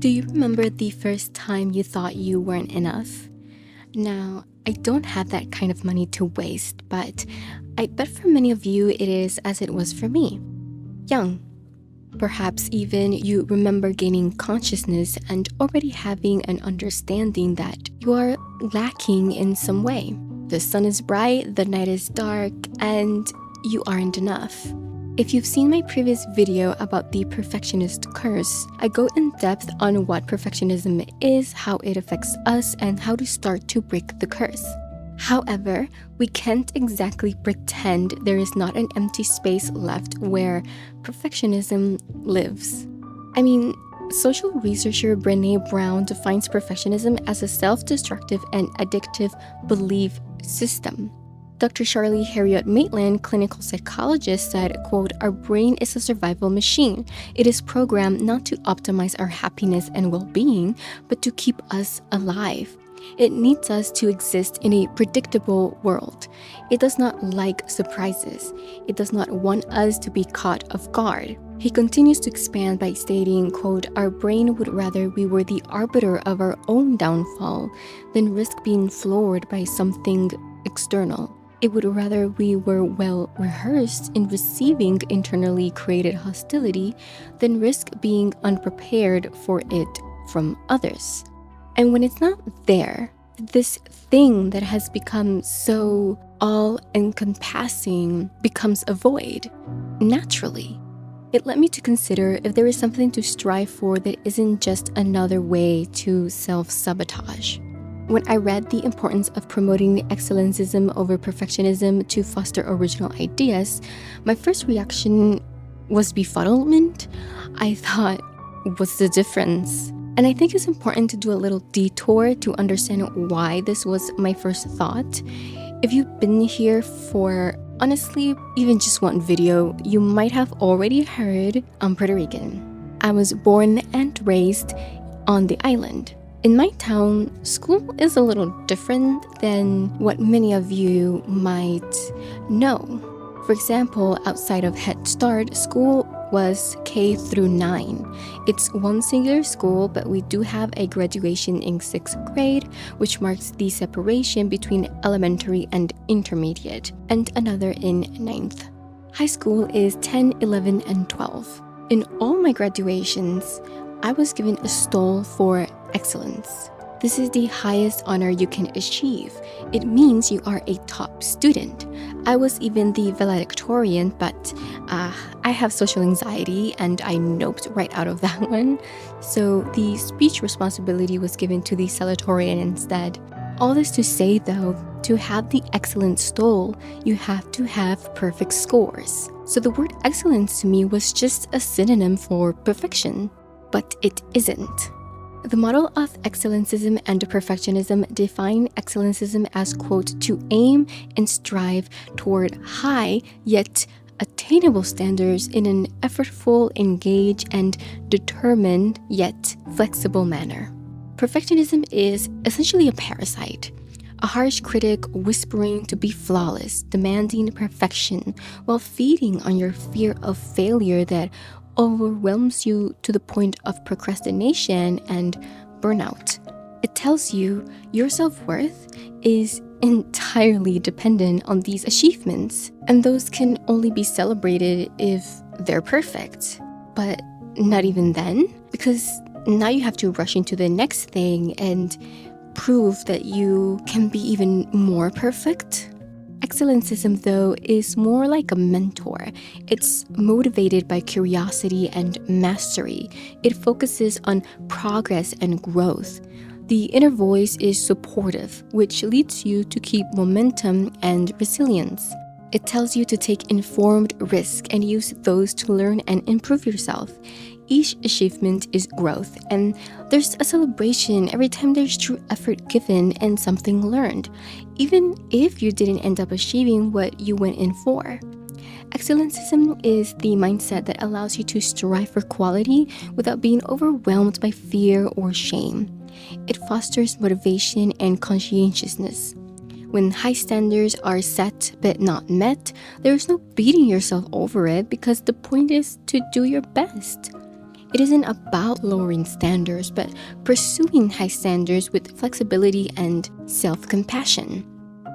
Do you remember the first time you thought you weren't enough? Now, I don't have that kind of money to waste, but I bet for many of you it is as it was for me. Young. Perhaps even you remember gaining consciousness and already having an understanding that you are lacking in some way. The sun is bright, the night is dark, and you aren't enough. If you've seen my previous video about the perfectionist curse, I go in depth on what perfectionism is, how it affects us, and how to start to break the curse. However, we can't exactly pretend there is not an empty space left where perfectionism lives. Social researcher Brené Brown defines perfectionism as a self-destructive and addictive belief system. Dr. Charlie Harriot Maitland, clinical psychologist, said, quote, "Our brain is a survival machine. It is programmed not to optimize our happiness and well-being, but to keep us alive. It needs us to exist in a predictable world. It does not like surprises. It does not want us to be caught off guard." He continues to expand by stating, quote, "Our brain would rather we were the arbiter of our own downfall than risk being floored by something external. It would rather we were well rehearsed in receiving internally created hostility than risk being unprepared for it from others." And when it's not there, this thing that has become so all-encompassing becomes a void, naturally. It led me to consider if there is something to strive for that isn't just another way to self-sabotage. When I read the importance of promoting excellencism over perfectionism to foster original ideas, my first reaction was befuddlement. I thought, what's the difference? And I think it's important to do a little detour to understand why this was my first thought. If you've been here for, honestly, even just one video, you might have already heard I'm Puerto Rican. I was born and raised on the island. In my town, school is a little different than what many of you might know. For example, outside of Head Start, school was K through 9. It's one singular school, but we do have a graduation in 6th grade, which marks the separation between elementary and intermediate, and another in 9th. High school is 10, 11, and 12. In all my graduations, I was given a stole for excellence. This is the highest honor you can achieve. It means you are a top student. I was even the valedictorian, but I have social anxiety and I noped right out of that one. So the speech responsibility was given to the salutatorian instead. All this to say though, to have the excellent stole, you have to have perfect scores. So the word excellence to me was just a synonym for perfection. But it isn't. The model of excellencism and perfectionism define excellencism as, quote, "to aim and strive toward high yet attainable standards in an effortful, engaged, and determined yet flexible manner." Perfectionism is essentially a parasite, a harsh critic whispering to be flawless, demanding perfection, while feeding on your fear of failure that overwhelms you to the point of procrastination and burnout. It tells you your self-worth is entirely dependent on these achievements, and those can only be celebrated if they're perfect. But not even then, because now you have to rush into the next thing and prove that you can be even more perfect. Excellencism, though, is more like a mentor. It's motivated by curiosity and mastery. It focuses on progress and growth. The inner voice is supportive, which leads you to keep momentum and resilience. It tells you to take informed risk and use those to learn and improve yourself. Each achievement is growth, and there's a celebration every time there's true effort given and something learned, even if you didn't end up achieving what you went in for. Excellencism is the mindset that allows you to strive for quality without being overwhelmed by fear or shame. It fosters motivation and conscientiousness. When high standards are set but not met, there's no beating yourself over it because the point is to do your best. It isn't about lowering standards, but pursuing high standards with flexibility and self-compassion.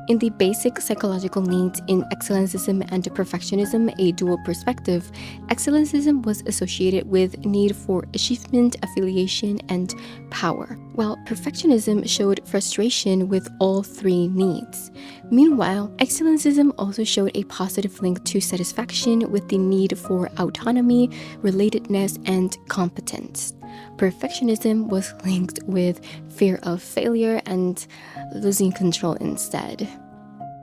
In the basic psychological needs in excellencism and perfectionism, a dual perspective, excellencism was associated with need for achievement, affiliation, and power, while perfectionism showed frustration with all three needs. Meanwhile, excellencism also showed a positive link to satisfaction with the need for autonomy, relatedness, and competence. Perfectionism was linked with fear of failure and losing control instead.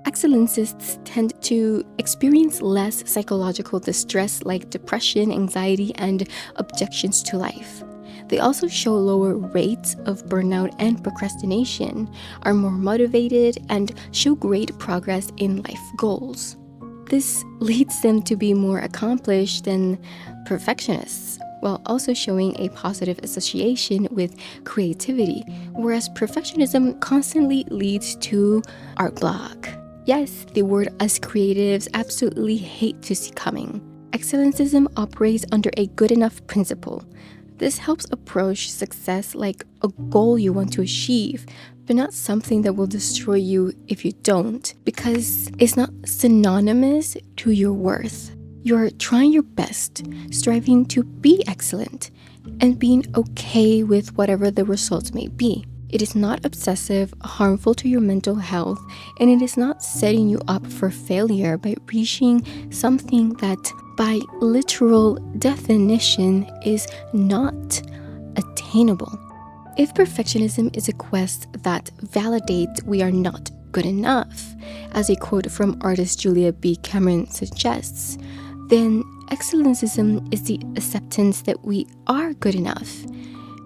Excellencists tend to experience less psychological distress like depression, anxiety, and objections to life. They also show lower rates of burnout and procrastination, are more motivated, and show great progress in life goals. This leads them to be more accomplished than perfectionists, while also showing a positive association with creativity, whereas perfectionism constantly leads to art block. Yes, the word us creatives absolutely hate to see coming. Excellencism operates under a good enough principle. This helps approach success like a goal you want to achieve, but not something that will destroy you if you don't, because it's not synonymous to your worth. You're trying your best, striving to be excellent, and being okay with whatever the results may be. It is not obsessive, harmful to your mental health, and it is not setting you up for failure by reaching something that, by literal definition, is not attainable. If perfectionism is a quest that validates we are not good enough, as a quote from artist Julia B. Cameron suggests, then excellencism is the acceptance that we are good enough.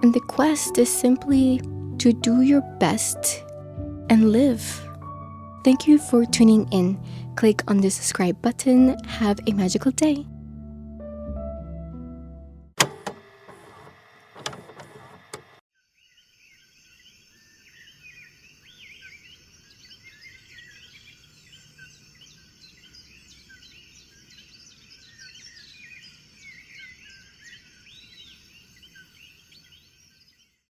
And the quest is simply to do your best and live. Thank you for tuning in. Click on the subscribe button. Have a magical day.